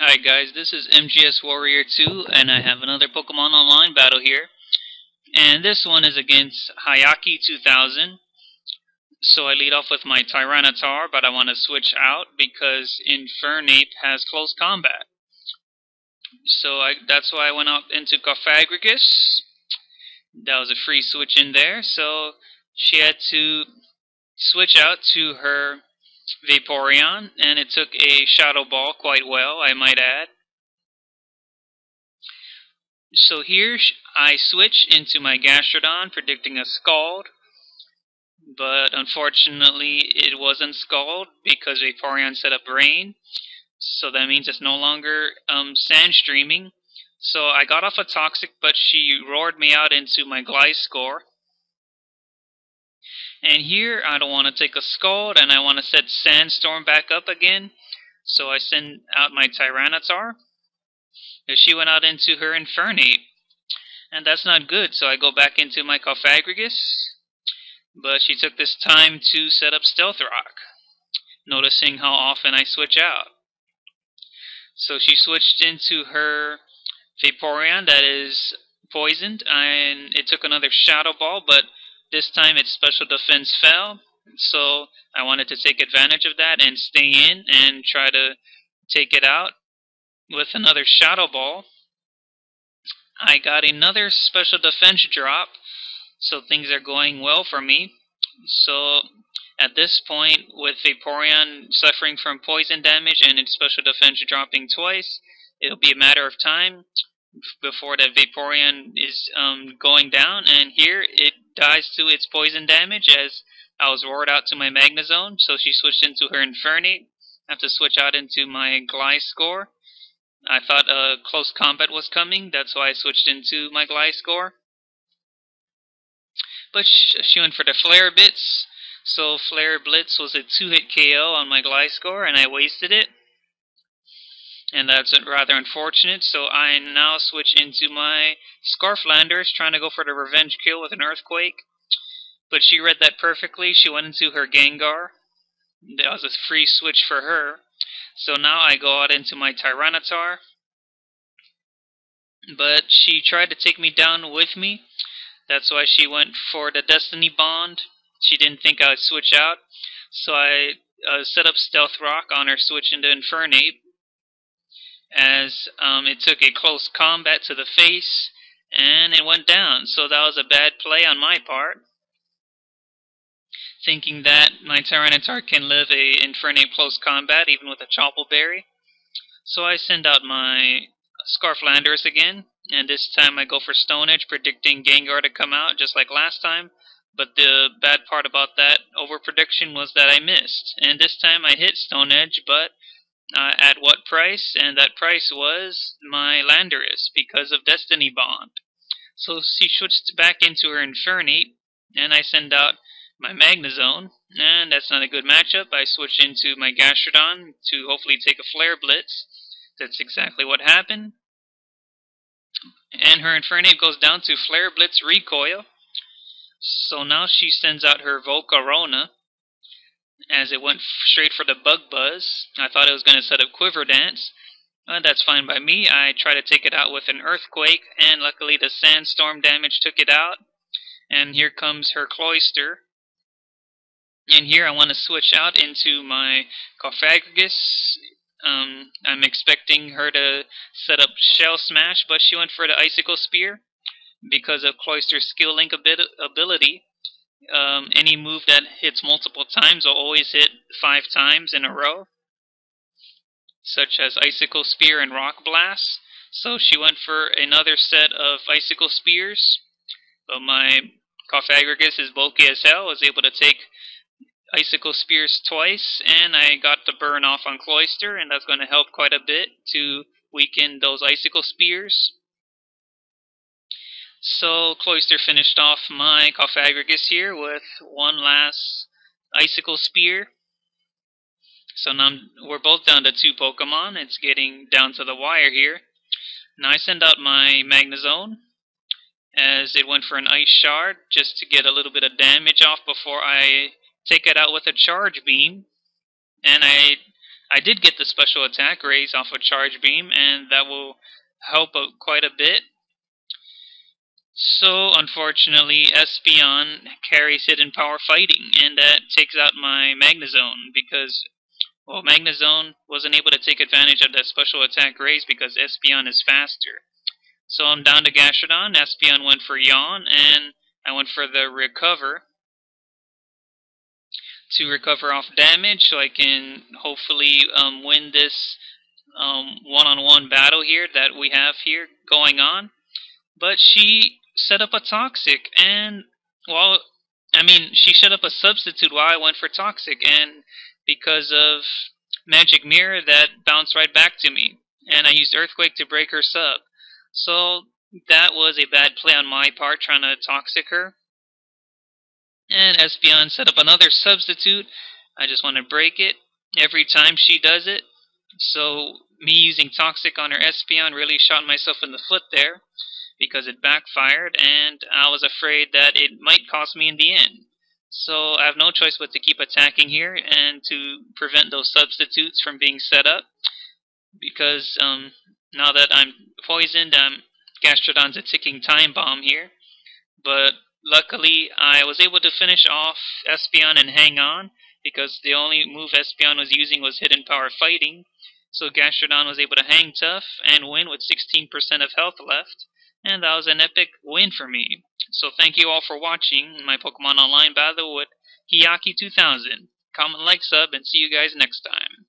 Hi guys, this is MGS Warrior 2, and I have another Pokemon Online battle here. And this one is against hyakki2000. So I lead off with my Tyranitar, but I want to switch out because Infernape has close combat. So that's why I went out into Cofagrigus. That was a free switch in there, so she had to switch out to her Vaporeon, and it took a Shadow Ball quite well, I might add. So here I switch into my Gastrodon, predicting a Scald, but unfortunately it wasn't Scald because Vaporeon set up Rain, so that means it's no longer Sandstreaming. So I got off a Toxic, but she roared me out into my Gliscor. And here I don't want to take a Scald, and I want to set Sandstorm back up again, so I send out my Tyranitar. She went out into her Infernape. And that's not good, so I go back into my Cofagrigus. But she took this time to set up Stealth Rock, noticing how often I switch out. So she switched into her Vaporeon that is poisoned, and it took another Shadow Ball, but this time its special defense fell. So I wanted to take advantage of that and stay in and try to take it out with another Shadow Ball. I got another special defense drop, so things are going well for me. So at this point, with Vaporeon suffering from poison damage and its special defense dropping twice, it'll be a matter of time before that Vaporeon is going down, and here it dies to its poison damage as I was roared out to my Magnezone, so she switched into her Infernape. I have to switch out into my Gliscor. I thought close combat was coming, that's why I switched into my Gliscor. But she went for the Flare Blitz, so Flare Blitz was a 2-hit KO on my Gliscor, and I wasted it. And that's rather unfortunate, so I now switch into my Scarflanders, trying to go for the revenge kill with an Earthquake. But she read that perfectly, she went into her Gengar. That was a free switch for her. So now I go out into my Tyranitar. But she tried to take me down with me. That's why she went for the Destiny Bond. She didn't think I would switch out. So I set up Stealth Rock on her switch into Infernape, as it took a close combat to the face, and it went down. So that was a bad play on my part, thinking that my Tyranitar can live a Infernape close combat even with a Chople Berry. So I send out my Scarflanders again, and this time I go for Stone Edge, predicting Gengar to come out just like last time. But the bad part about that over-prediction was that I missed. And this time I hit Stone Edge, but at what price? And that price was my Landorus, because of Destiny Bond. So she switched back into her Infernape, and I send out my Magnezone, and that's not a good matchup. I switch into my Gastrodon to hopefully take a Flare Blitz. That's exactly what happened. And her Infernape goes down to Flare Blitz Recoil. So now she sends out her Volcarona, as it went straight for the Bug Buzz. I thought it was going to set up Quiver Dance. That's fine by me. I try to take it out with an Earthquake, and luckily the Sandstorm damage took it out. And here comes her Cloyster. And here I want to switch out into my Cofagrigus. I'm expecting her to set up Shell Smash, but she went for the Icicle Spear. Because of Cloyster's skill link ability, any move that hits multiple times will always hit 5 times in a row, such as Icicle Spear and Rock Blast. So she went for another set of Icicle Spears, but my Cofagrigus is bulky as hell, was able to take Icicle Spears twice, and I got the burn off on Cloyster, and that's going to help quite a bit to weaken those Icicle Spears. So Cloyster finished off my Cofagrigus here with one last Icicle Spear. So now we're both down to 2 Pokemon. It's getting down to the wire here. Now I send out my Magnezone, as it went for an Ice Shard, just to get a little bit of damage off before I take it out with a Charge Beam. And I I did get the special attack raise off of Charge Beam, and that will help out quite a bit. So, unfortunately, Espeon carries Hidden Power Fighting, and that takes out my Magnezone, because, well, Magnezone wasn't able to take advantage of that special attack raise because Espeon is faster. So I'm down to Gastrodon. Espeon went for Yawn, and I went for the Recover to recover off damage so I can hopefully win this one-on-one battle here that we have here going on. But she set up a Toxic, and, well, I mean, she set up a substitute while I went for Toxic, and because of Magic Mirror, that bounced right back to me, and I used Earthquake to break her sub. So that was a bad play on my part, trying to Toxic her. And Espeon set up another substitute. I just want to break it every time she does it. So me using Toxic on her Espeon really shot myself in the foot there, because it backfired, and I was afraid that it might cost me in the end. So I have no choice but to keep attacking here and to prevent those substitutes from being set up, because now that I'm poisoned, Gastrodon's a ticking time bomb here. But luckily, I was able to finish off Espeon and hang on, because the only move Espeon was using was Hidden Power Fighting. So Gastrodon was able to hang tough and win with 16% of health left, and that was an epic win for me. So thank you all for watching my Pokemon Online battle with hyakki2000. Comment, like, sub, and see you guys next time.